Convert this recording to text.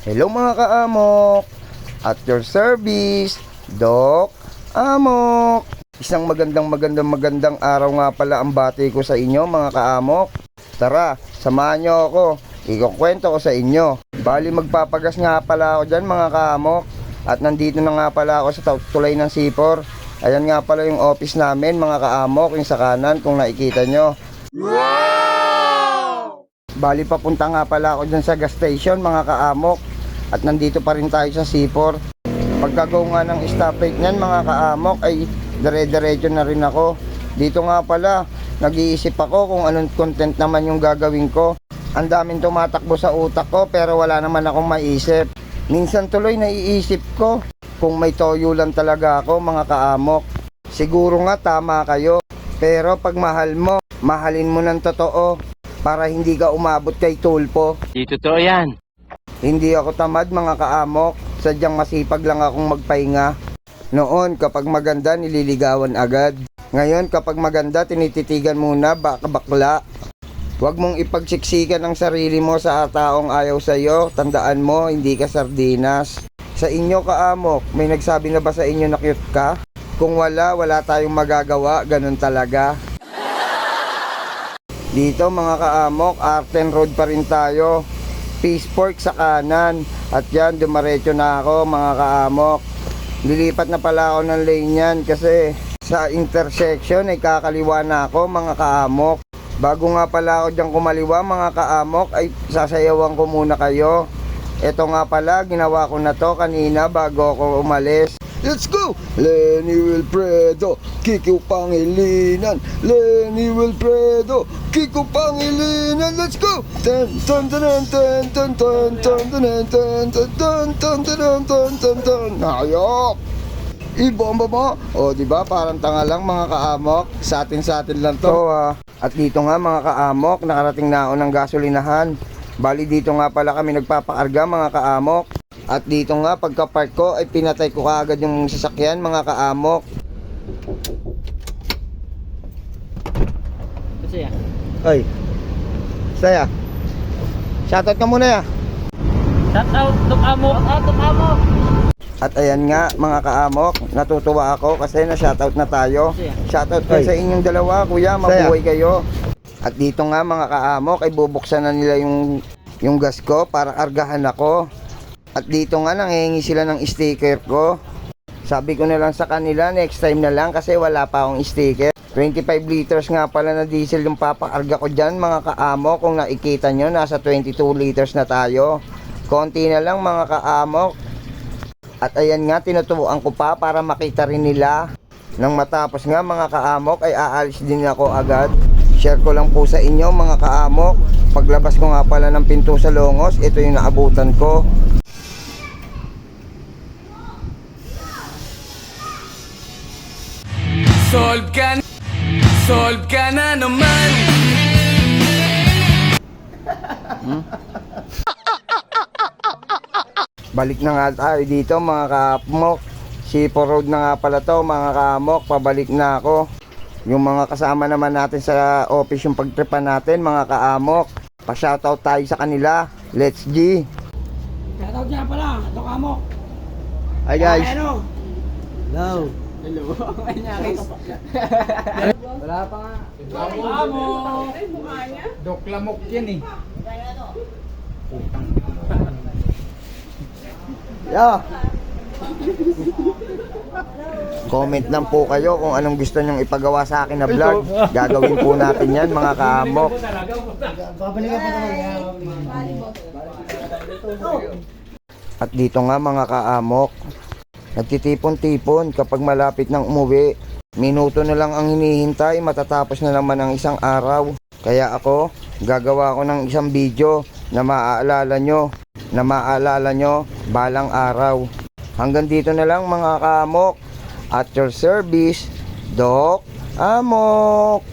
Hello mga kaamok, at your service, Doc Amok. Isang magandang araw nga pala ang bati ko sa inyo mga kaamok. Tara, samahan nyo ako, ikukwento ko sa inyo. Bali magpapagas nga pala ako dyan mga kaamok. At nandito na nga pala ako sa tulay ng Sipor. Ayan nga pala yung office namin mga kaamok, yung sa kanan kung nakikita nyo. Wow! Bali papunta nga pala ako dyan sa gas station mga kaamok. At nandito pa rin tayo sa Sipor. Pagkagawa nga ng stoplight nyan mga kaamok ay dire-diretso na rin ako. Dito nga pala nag-iisip ako kung anong content naman yung gagawin ko. Ang daming tumatakbo sa utak ko pero wala naman akong maisip. Minsan tuloy naiisip ko kung may toyo lang talaga ako mga kaamok. Siguro nga tama kayo, pero pag mahal mo, mahalin mo ng totoo para hindi ka umabot kay tulpo. Di totoo yan. Hindi ako tamad mga kaamok, sadyang masipag lang akong magpahinga. Noon kapag maganda nililigawan agad. Ngayon kapag maganda tinititigan muna baka bakla. Huwag mong ipagsiksikan ang sarili mo sa taong ayaw sa'yo. Tandaan mo, hindi ka sardinas. Sa inyo kaamok, may nagsabi na ba sa inyo na cute ka? Kung wala tayong magagawa, ganun talaga. Dito mga kaamok, Arten Road pa rin tayo. Peace Fork sa kanan. At yan, dumaretso na ako mga kaamok. Lilipat na pala ako ng lane yan kasi sa intersection ay kakaliwa na ako mga kaamok. Bago nga pala ako dyan kumaliwa mga kaamok ay sasayawan ko muna kayo. Ito nga pala, ginawa ko na to kanina bago ako umalis. Let's go! Lenny Wilfredo, Kiko Pangilinan. Lenny Wilfredo, Kiko Pangilinan. Let's go! Tan tan tan tan tan tan tan tan tan tan tan tan tan tan. Hayop! Ibomba mo. O diba parang tanga lang mga kaamok. Sa atin lang to At dito nga mga kaamok, nakarating na ako ng gasolinahan. Bali dito nga pala kami nagpapakarga mga kaamok. At dito nga pagka-park ko ay pinatay ko kaagad yung sasakyan mga kaamok. Kasi Oy. Saya. Shoutout ka muna ya. shout out, Doc Amok. Doc Amok. At ayan nga mga kaamok, natutuwa ako kasi na-shoutout na tayo. Shoutout kayo sa inyong dalawa, kuya, mabuhay kayo. At dito nga mga kaamok ay bubuksan na nila yung gas ko para kargahan ako. At dito nga nanghihingi sila ng sticker ko. Sabi ko na lang sa kanila next time na lang kasi wala pa akong sticker. 25 liters nga pala na diesel yung papakarga ko dyan mga kaamok. Kung nakikita nyo nasa 22 liters na tayo. Konti na lang mga kaamok. At ayan nga tinutubuan ko pa para makita rin nila. Nang matapos nga mga kaamok ay aalis din ako agad. Share ko lang po sa inyo mga kaamok. Paglabas ko nga pala ng pinto sa Longos, ito yung naabutan ko. Solve ka na naman. Balik na nga tayo dito mga kaamok. Sipor Road na nga pala to mga kaamok. Pabalik na ako. Yung mga kasama naman natin sa office yung pagtripan natin mga kaamok. Pa-shoutout tayo sa kanila. Let's G. Shoutout niya pala, Doc Amok. Hi guys. Hello. Hello. Hello. Wala pa nga. Amok. Dok Lamok yan eh. Yeah. Comment lang po kayo kung anong gusto nyong ipagawa sa akin na vlog. Gagawin po natin yan mga kaamok. At dito nga mga kaamok, nagtitipon-tipon kapag malapit ng umuwi. Minuto na lang ang hinihintay, matatapos na naman ang isang araw. Kaya ako, gagawa ko ng isang video na maaalala nyo balang araw. Hanggang dito na lang mga kaamok. At your service, Doc Amok.